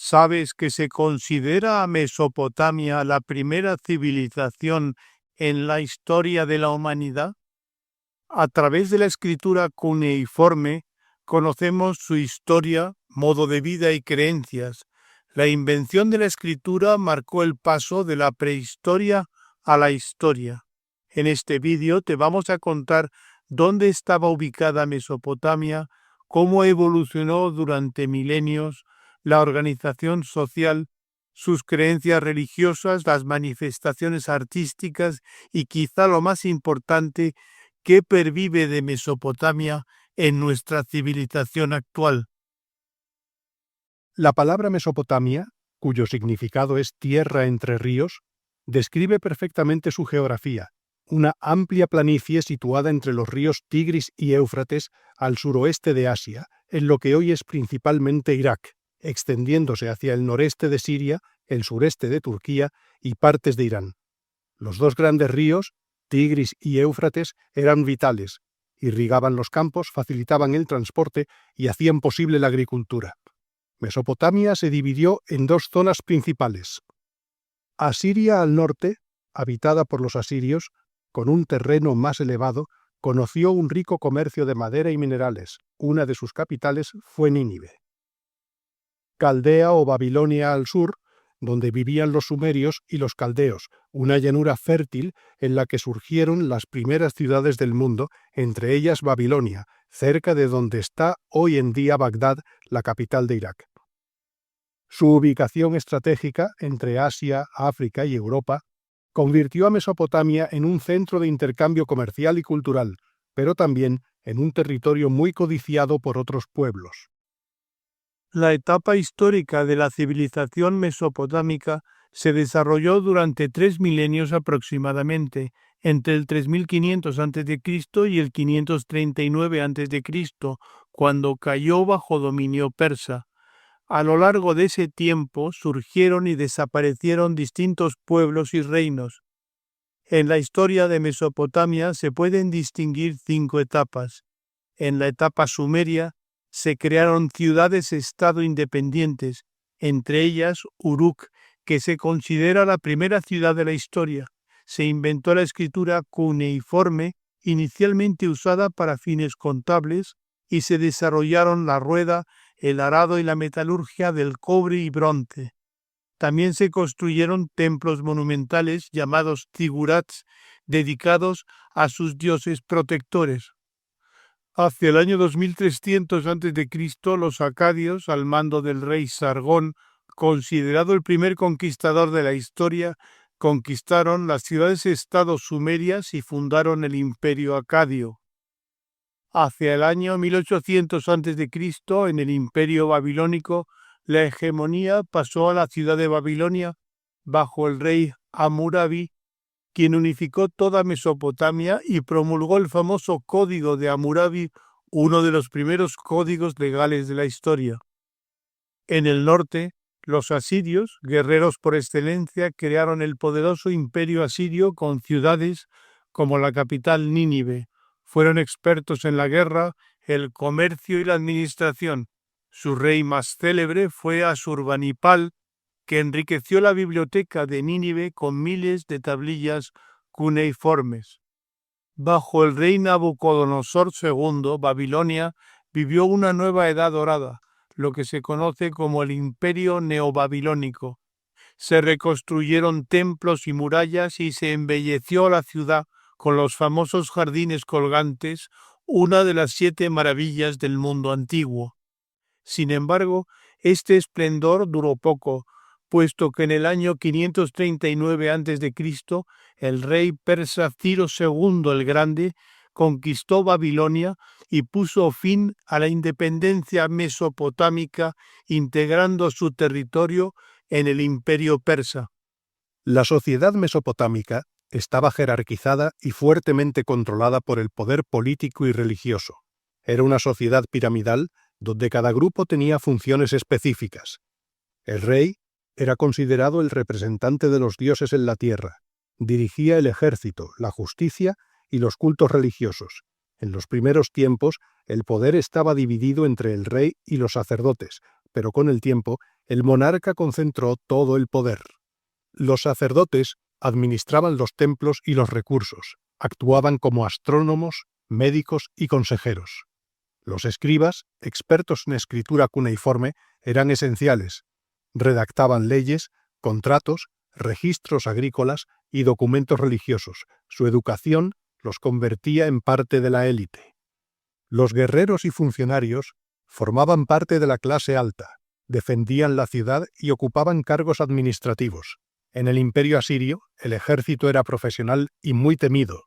¿Sabes que se considera a Mesopotamia la primera civilización en la historia de la humanidad? A través de la escritura cuneiforme conocemos su historia, modo de vida y creencias. La invención de la escritura marcó el paso de la prehistoria a la historia. En este vídeo te vamos a contar dónde estaba ubicada Mesopotamia, cómo evolucionó durante milenios, la organización social, sus creencias religiosas, las manifestaciones artísticas y quizá lo más importante, qué pervive de Mesopotamia en nuestra civilización actual. La palabra Mesopotamia, cuyo significado es tierra entre ríos, describe perfectamente su geografía, una amplia planicie situada entre los ríos Tigris y Éufrates al suroeste de Asia, en lo que hoy es principalmente Irak, extendiéndose hacia el noreste de Siria, el sureste de Turquía y partes de Irán. Los dos grandes ríos, Tigris y Éufrates, eran vitales, irrigaban los campos, facilitaban el transporte y hacían posible la agricultura. Mesopotamia se dividió en dos zonas principales. Asiria al norte, habitada por los asirios, con un terreno más elevado, conoció un rico comercio de madera y minerales. Una de sus capitales fue Nínive. Caldea o Babilonia al sur, donde vivían los sumerios y los caldeos, una llanura fértil en la que surgieron las primeras ciudades del mundo, entre ellas Babilonia, cerca de donde está hoy en día Bagdad, la capital de Irak. Su ubicación estratégica entre Asia, África y Europa convirtió a Mesopotamia en un centro de intercambio comercial y cultural, pero también en un territorio muy codiciado por otros pueblos. La etapa histórica de la civilización mesopotámica se desarrolló durante 3 milenios aproximadamente, entre el 3500 a.C. y el 539 a.C., cuando cayó bajo dominio persa. A lo largo de ese tiempo surgieron y desaparecieron distintos pueblos y reinos. En la historia de Mesopotamia se pueden distinguir 5 etapas. En la etapa sumeria se crearon ciudades-estado independientes, entre ellas Uruk, que se considera la primera ciudad de la historia. Se inventó la escritura cuneiforme, inicialmente usada para fines contables, y se desarrollaron la rueda, el arado y la metalurgia del cobre y bronce. También se construyeron templos monumentales llamados zigurats, dedicados a sus dioses protectores. Hacia el año 2300 a.C., los acadios, al mando del rey Sargón, considerado el primer conquistador de la historia, conquistaron las ciudades-estados sumerias y fundaron el imperio acadio. Hacia el año 1800 a.C., en el imperio babilónico, la hegemonía pasó a la ciudad de Babilonia bajo el rey Hammurabi, quien unificó toda Mesopotamia y promulgó el famoso Código de Hammurabi, uno de los primeros códigos legales de la historia. En el norte, los asirios, guerreros por excelencia, crearon el poderoso imperio asirio con ciudades como la capital Nínive. Fueron expertos en la guerra, el comercio y la administración. Su rey más célebre fue Asurbanipal, que enriqueció la biblioteca de Nínive con miles de tablillas cuneiformes. Bajo el rey Nabucodonosor II, Babilonia vivió una nueva edad dorada, lo que se conoce como el Imperio Neobabilónico. Se reconstruyeron templos y murallas y se embelleció la ciudad con los famosos jardines colgantes, una de las 7 maravillas del mundo antiguo. Sin embargo, este esplendor duró poco, puesto que en el año 539 a.C., el rey persa Ciro II el Grande conquistó Babilonia y puso fin a la independencia mesopotámica, integrando su territorio en el imperio persa. La sociedad mesopotámica estaba jerarquizada y fuertemente controlada por el poder político y religioso. Era una sociedad piramidal donde cada grupo tenía funciones específicas. El rey era considerado el representante de los dioses en la tierra, dirigía el ejército, la justicia y los cultos religiosos. En los primeros tiempos, el poder estaba dividido entre el rey y los sacerdotes, pero con el tiempo el monarca concentró todo el poder. Los sacerdotes administraban los templos y los recursos, actuaban como astrónomos, médicos y consejeros. Los escribas, expertos en escritura cuneiforme, eran esenciales. Redactaban leyes, contratos, registros agrícolas y documentos religiosos. Su educación los convertía en parte de la élite. Los guerreros y funcionarios formaban parte de la clase alta, defendían la ciudad y ocupaban cargos administrativos. En el Imperio asirio, el ejército era profesional y muy temido.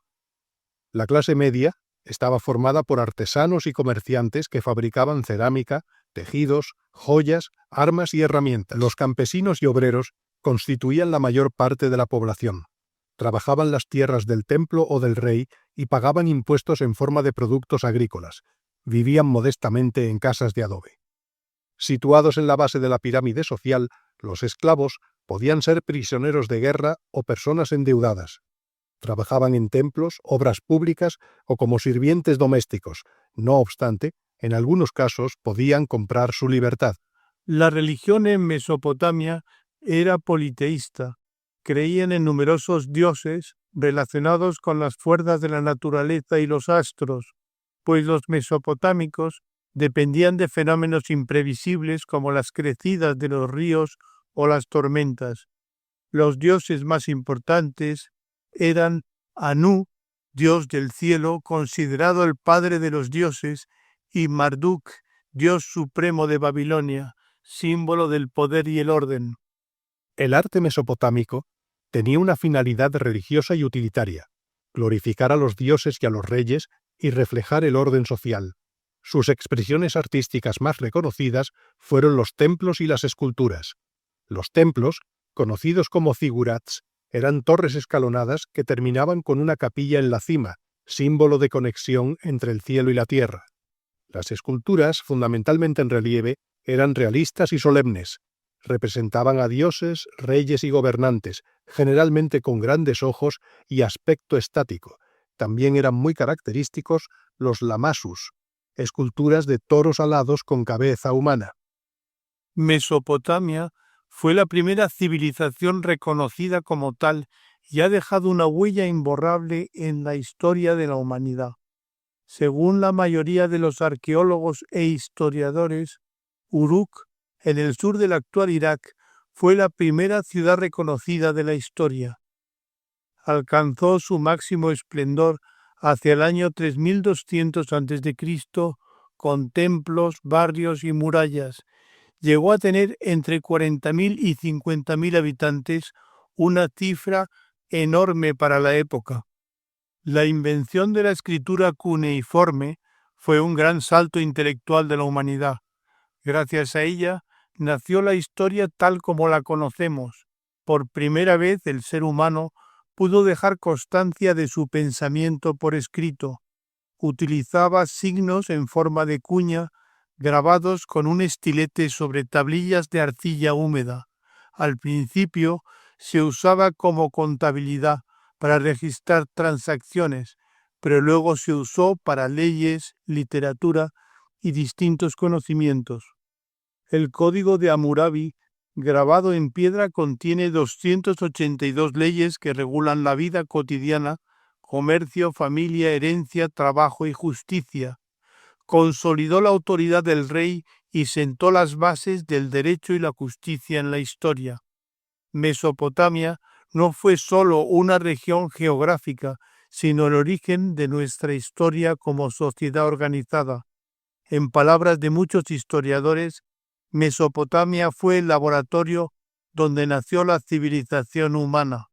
La clase media estaba formada por artesanos y comerciantes que fabricaban cerámica, tejidos, joyas, armas y herramientas. Los campesinos y obreros constituían la mayor parte de la población. Trabajaban las tierras del templo o del rey y pagaban impuestos en forma de productos agrícolas. Vivían modestamente en casas de adobe. Situados en la base de la pirámide social, los esclavos podían ser prisioneros de guerra o personas endeudadas. Trabajaban en templos, obras públicas o como sirvientes domésticos. No obstante, en algunos casos podían comprar su libertad. La religión en Mesopotamia era politeísta. Creían en numerosos dioses relacionados con las fuerzas de la naturaleza y los astros, pues los mesopotámicos dependían de fenómenos imprevisibles como las crecidas de los ríos o las tormentas. Los dioses más importantes eran Anu, dios del cielo, considerado el padre de los dioses, y Marduk, dios supremo de Babilonia, símbolo del poder y el orden. El arte mesopotámico tenía una finalidad religiosa y utilitaria: glorificar a los dioses y a los reyes y reflejar el orden social. Sus expresiones artísticas más reconocidas fueron los templos y las esculturas. Los templos, conocidos como zigurats, eran torres escalonadas que terminaban con una capilla en la cima, símbolo de conexión entre el cielo y la tierra. Las esculturas, fundamentalmente en relieve, eran realistas y solemnes. Representaban a dioses, reyes y gobernantes, generalmente con grandes ojos y aspecto estático. También eran muy característicos los lamasus, esculturas de toros alados con cabeza humana. Mesopotamia fue la primera civilización reconocida como tal y ha dejado una huella imborrable en la historia de la humanidad. Según la mayoría de los arqueólogos e historiadores, Uruk, en el sur del actual Irak, fue la primera ciudad reconocida de la historia. Alcanzó su máximo esplendor hacia el año 3200 a.C., con templos, barrios y murallas. Llegó a tener entre 40.000 y 50.000 habitantes, una cifra enorme para la época. La invención de la escritura cuneiforme fue un gran salto intelectual de la humanidad. Gracias a ella nació la historia tal como la conocemos. Por primera vez el ser humano pudo dejar constancia de su pensamiento por escrito. Utilizaba signos en forma de cuña grabados con un estilete sobre tablillas de arcilla húmeda. Al principio se usaba como contabilidad para registrar transacciones, pero luego se usó para leyes, literatura y distintos conocimientos. El Código de Hammurabi, grabado en piedra, contiene 282 leyes que regulan la vida cotidiana, comercio, familia, herencia, trabajo y justicia. Consolidó la autoridad del rey y sentó las bases del derecho y la justicia en la historia. Mesopotamia no fue solo una región geográfica, sino el origen de nuestra historia como sociedad organizada. En palabras de muchos historiadores, Mesopotamia fue el laboratorio donde nació la civilización humana.